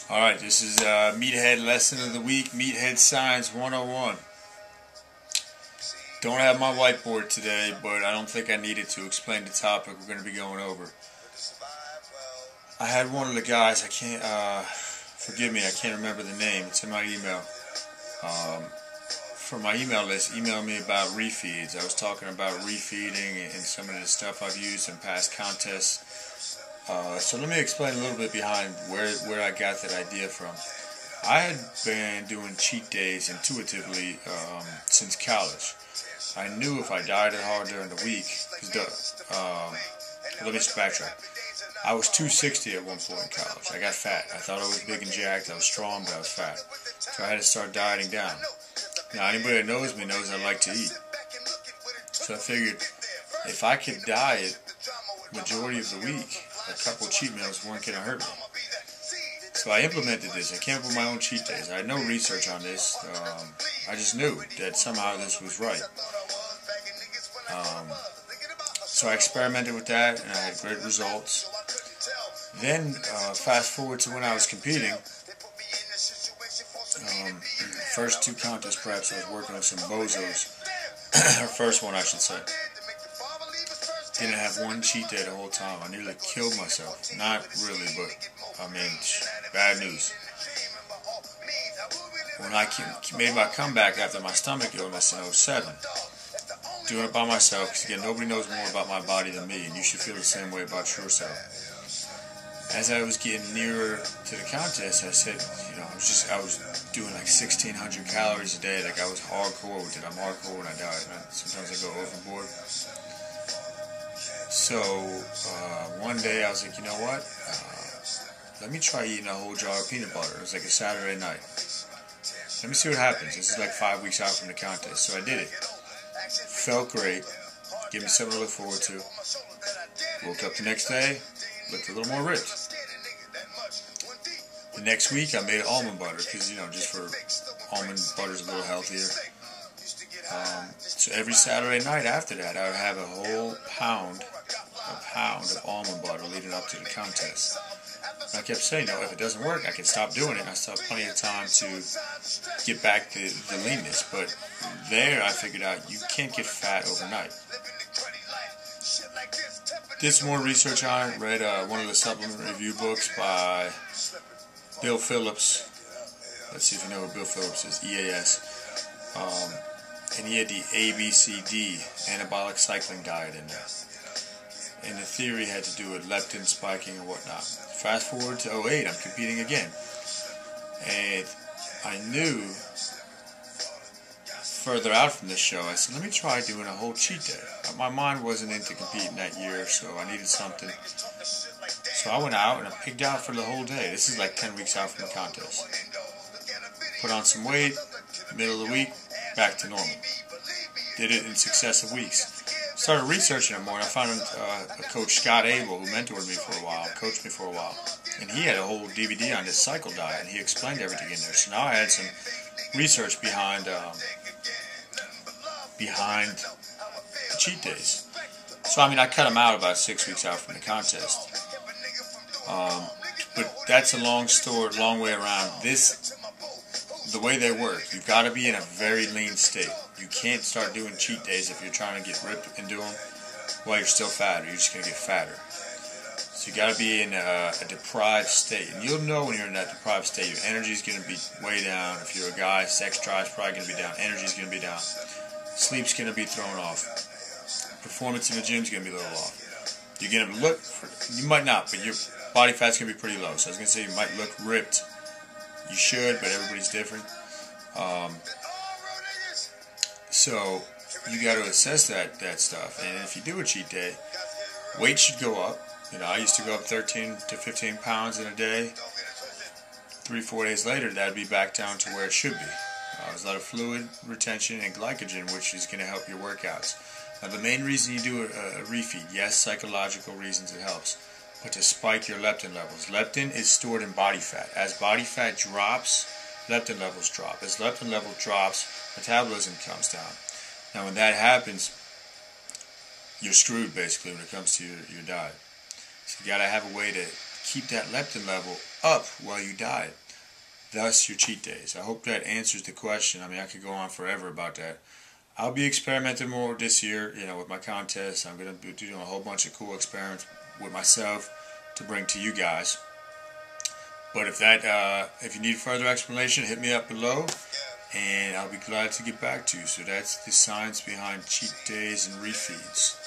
Alright, this is Meathead Lesson of the Week, Meathead Science 101. Don't have my whiteboard today, but I don't think I needed to explain the topic we're going to be going over. I had one of the guys, forgive me, I can't remember the name, it's in my email. From my email list, email me about refeeds. I was talking about refeeding and some of the stuff I've used in past contests. So let me explain a little bit behind where I got that idea from. I had been doing cheat days intuitively since college. I knew if I dieted hard during the week, let me just backtrack. I was 260 at one point in college. I got fat. I thought I was big and jacked. I was strong, but I was fat. So I had to start dieting down. Now, anybody that knows me knows I like to eat. So I figured if I could diet majority of the week, a couple cheat meals weren't going to hurt me. So I implemented this. I came up with my own cheat days. I had no research on this. I just knew that somehow this was right. So I experimented with that, and I had great results. Then, fast forward to when I was competing. First two contest preps, I was working on some bozos. Or first one, I should say. Didn't have one cheat day the whole time. I nearly killed myself. Not really, but, bad news. When I made my comeback after my stomach illness in 2007, doing it by myself, because again, nobody knows more about my body than me, and you should feel the same way about yourself. As I was getting nearer to the contest, I said, I was doing like 1,600 calories a day. Like, I was hardcore with it. I'm hardcore when I diet. Sometimes I go overboard. So, one day I was like, you know what? Let me try eating a whole jar of peanut butter. It was like a Saturday night. Let me see what happens. This is like 5 weeks out from the contest. So I did it. Felt great. Gave me something to look forward to. Woke up the next day. Looked a little more ripped. The next week I made almond butter because, just for almond butter's a little healthier. So every Saturday night after that I would have a whole pound of almond butter leading up to the contest. And I kept saying, if it doesn't work, I can stop doing it. And I still have plenty of time to get back to the leanness. But there I figured out you can't get fat overnight. Did some more research on it, read one of the supplement review books by Bill Phillips. Let's see if you know who Bill Phillips is, EAS. And he had the ABCD, anabolic cycling diet in there. And the theory had to do with leptin spiking and whatnot. Fast forward to 2008, I'm competing again. And I knew further out from this show, I said, let me try doing a whole cheat day. My mind wasn't into competing that year, so I needed something. So I went out and I pigged out for the whole day. This is like 10 weeks out from the contest. Put on some weight, middle of the week, back to normal. Did it in successive weeks. Started researching it more, and I found a coach, Scott Abel, who mentored me for a while, coached me for a while. And he had a whole DVD on this cycle diet, and he explained everything in there. So now I had some research behind the cheat days. So, I cut them out about 6 weeks out from the contest. But that's a long way around. The way they work, you've got to be in a very lean state. You can't start doing cheat days if you're trying to get ripped and do them while you're still fat, or you're just going to get fatter. So you got to be in a deprived state. And you'll know when you're in that deprived state, your energy is going to be way down. If you're a guy, sex drive's probably going to be down. Energy's going to be down. Sleep's going to be thrown off. Performance in the gym's going to be a little off. You're going to look, you might not, but your body fat's going to be pretty low. So I was going to say you might look ripped. You should, but everybody's different. So you got to assess that stuff. And if you do a cheat day, weight should go up. I used to go up 13 to 15 pounds in a day. 3-4 days later, that'd be back down to where it should be. There's a lot of fluid retention and glycogen, which is going to help your workouts. Now, the main reason you do a refeed, yes, psychological reasons it helps, but to spike your leptin levels. Leptin is stored in body fat. As body fat drops, leptin levels drop. As leptin level drops, metabolism comes down. Now, when that happens, you're screwed basically when it comes to your diet. So you got to have a way to keep that leptin level up while you diet. Thus your cheat days. I hope that answers the question. I mean, I could go on forever about that. I'll be experimenting more this year, with my contests. I'm going to be doing a whole bunch of cool experiments with myself to bring to you guys. But if you need further explanation, hit me up below, and I'll be glad to get back to you. So that's the science behind cheat days and refeeds.